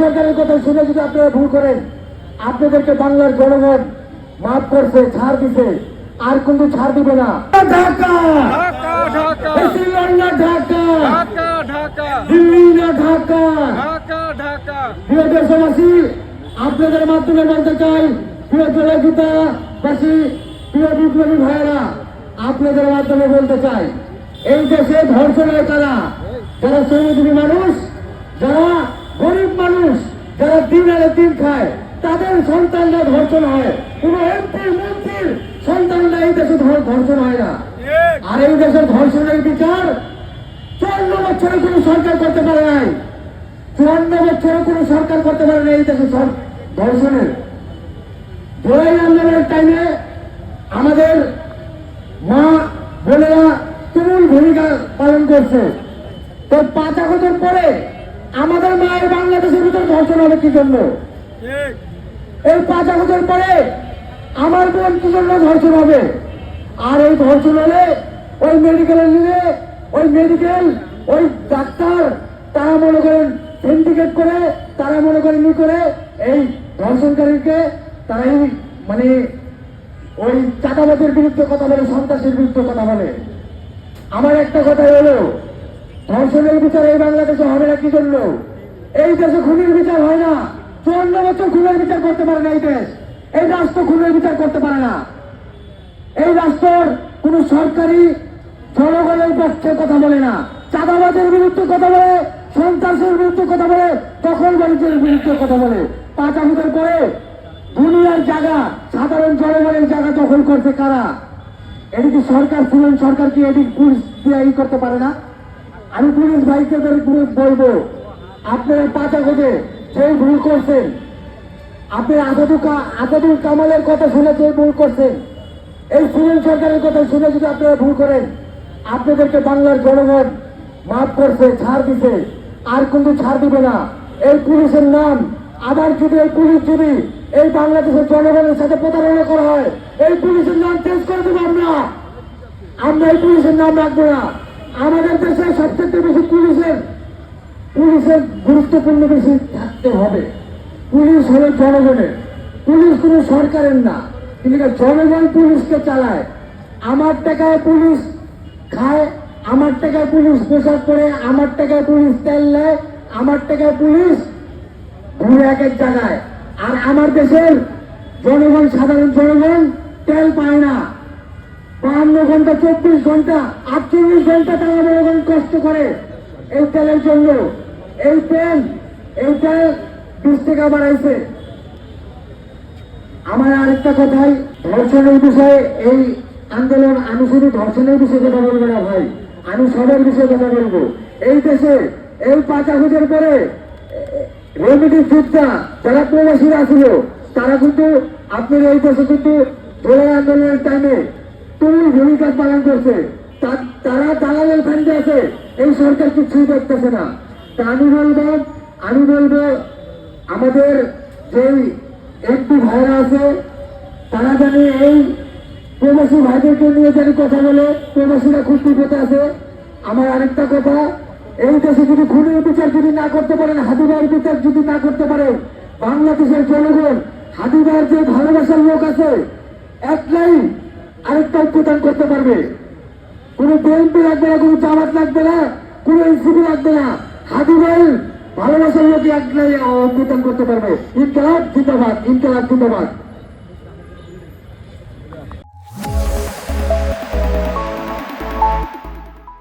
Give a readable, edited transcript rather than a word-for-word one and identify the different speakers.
Speaker 1: সরকারের কথা শুনে যদি আপনারা ভুল করেন, আপনাদেরকে বাংলার জনগণ মাফ করছে, ছাড় দিছে, আর কিন্তু ছাড় দিবে না। ঢাকা দিল্লি না ঢাকা। প্রিয় দেশবাসী, আপনাদের মাধ্যমে বলতে চাই, প্রিয় জনগীতাবাসী, প্রিয় বিপ্লবী ভাইয়েরা, আপনাদের মাধ্যমে বলতে চাই, এই দেশে ধর্ষণ হয় তারা, যারা শ্রমজীবী মানুষ, যারা গরিব মানুষ, যারা দিন আনে দিন খায়, তাদের সন্তানরা ধর্ষণ হয়। কোন এমপি মন্ত্রীর সন্তানরা এই দেশে ধর্ষণ হয় না। আর এই দেশের ধর্ষণের বিচার 54 বছরে কোন সরকার করতে পারে নাই। 54 বছরে কোন সরকার করতে পারে না এই দেশে ধর্ষণের। জুলাই আন্দোলনের টাইমে আমাদের মা বোনেরা তুমুল ভূমিকা পালন করছে। তো 5 আগস্টের পরে আমাদের মায়ের বাংলাদেশের ভিতরে ধর্ষণ হবে কি জন্য? এই 5 আগস্টের পরে আমার বোন কি জন্য ধর্ষণ হবে? আর এই ধর্ষণ হলে ওই মেডিকেলে নিলে ওই ডাক্তার তারা মনে করেন সিন্ডিকেট করে, তারা মনে করেন করে এই ধর্ষণকারীকে তারাই মানে ওই চাঁদাবাজের বিরুদ্ধে কথা বলে, সন্ত্রাসের বিরুদ্ধে কথা বলে। আমার একটা কথা হলো, ধর্ষণের বিচার এই বাংলাদেশে হবে না কি জন্য? এই দেশে খুনের বিচার হয় না। 54 বছর খুনের বিচার করতে পারে না এই দেশ। এই রাষ্ট্র খুনের বিচার করতে পারে না। এই রাষ্ট্রের কোন সরকারি জনগণের পক্ষে কথা বলে না, চাঁদাবাজের বিরুদ্ধে কথা বলে, সন্ত্রাসের বিরুদ্ধে কথা বলে, দখলবাড়িদের বিরুদ্ধে কথা বলে। 5 আগস্টের পরে দুনিয়ার জায়গা, সাধারণ জনগণের জায়গা দখল করছে কারা? এদিকে সরকার ছিলেন, সরকার কি এদিক পুলিশ দিয়ে করতে পারে না? আমি পুলিশ ভাইকে বলবো, আপনারা 5 আগস্টে সেই ভুল করছেন, আপনি আজাদুল কামালের কথা শুনে যে ভুল করছেন, এই সিভিল সরকারের কথা শুনে যদি আপনারা ভুল করেন, আপনাদেরকে বাংলার জনগণ মাফ করছে, ছাড় দিছে, আর কিন্তু ছাড় দিবে না। এই পুলিশের নাম আবার যদি এই পুলিশ যদি এই বাংলাদেশের জনগণের সাথে প্রতারণা করা হয়, এই পুলিশের নাম চেঞ্জ করে দেবো আমরা এই পুলিশের নাম রাখবো না। আমাদের দেশে সবচেয়ে বেশি পুলিশের গুরুত্বপূর্ণ বেশি থাকতে হবে। পুলিশ হলো জনগণের, পুলিশ কোনো সরকারের না, কিন্তু জনগণ পুলিশকে চালায়। আমার টাকায় পুলিশ খায়, আমার টাকায় পুলিশ পোশাক পরে, আমার টাকায় পুলিশ তেল নেয়, আমার টাকায় পুলিশ ঘুরে এক এক জায়গায়। আর আমার দেশের জনগণ, সাধারণ জনগণ তেল পায় না। 52 ঘন্টা, 24 ঘন্টা, 48 ঘন্টা তারা জনগণ কষ্ট করে এই তেলের জন্য। এই তেল 20 টাকা বাড়াইছে। আমার আরেকটা কথাই, ধর্ষণের বিষয়ে এই আন্দোলন, আমি শুধু ধর্ষণের বিষয়ে কথা বলবো না ভাই, আমি সবার বিষয়ে কথা বলবো। এই দেশে এই 5 আগস্টের পরে রেমিডি যোদ্ধা যারা প্রবাসীরা ছিল, তারা কিন্তু আপনার এই দেশে কিন্তু জুলাই আন্দোলনের টাইমে তুমুল ভূমিকা পালন করছে। তারা দালালের ফান্ডে আছে, এই সরকার কিছুই দেখতেছে না। তা আমি বলবো আমাদের যেই এমপি ভাইরা আছে, তারা জানে এই প্রবাসী ভাইদেরকে নিয়ে জানি কথা বলে, প্রবাসীরা খুব বিপদে আছে। আমার আরেকটা কথা, এই দেশে যদি খুনের বিচার যদি না করতে পারেন, হাদিবার বিচার যদি না করতে পারে বাংলাদেশের জনগণ, হাদিবার যে ভালোবাসার লোক আছে, একলাই আরেকটা প্রদান করতে পারবে। কোন বিএনপি লাগবে না, কোন জামাত লাগবে না, কোন এনসিপি লাগবে না, হাদিবার ভালোবাসার লোক একলাই প্রদান করতে পারবে। ইনকলাব জিন্দাবাদ, ইনকলাব জিন্দাবাদ।